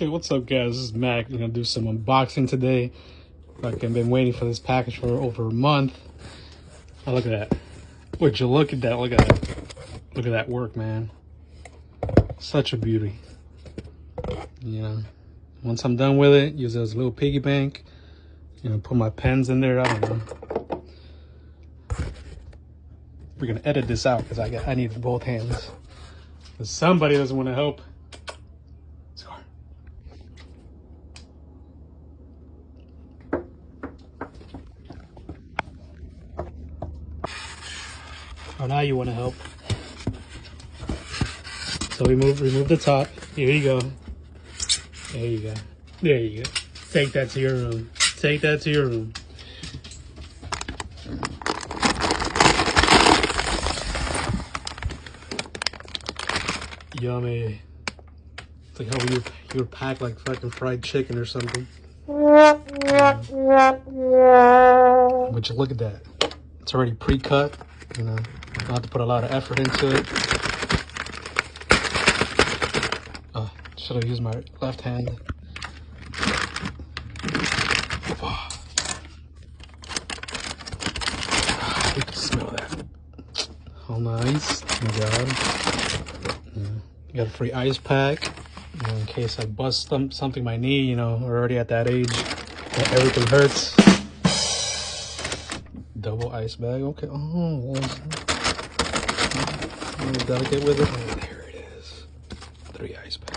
Okay, what's up guys, this is Mac. I'm gonna do some unboxing today. Like, I've been waiting for this package for over a month. Oh, look at that. Would you look at that, look at that. Look at that work, man. Such a beauty. You know, once I'm done with it, use it as a little piggy bank. You know, put my pens in there, I don't know. We're gonna edit this out because I need both hands. Because somebody doesn't want to help. Oh, now you want to help. So remove the top. Here you go. There you go. There you go. Take that to your room. Take that to your room. Yummy. It's like how you would pack like fucking fried chicken or something. But you look at that. It's already pre-cut. You know, don't have to put a lot of effort into it. Should have used my left hand. You can smell that. Oh, nice. Oh my God. Yeah. You got a free ice pack. You know, in case I bust something in my knee, you know, we're already at that age that everything hurts. Double ice bag. Okay. Oh, a little delicate with it. Oh, there it is. 3 ice packs.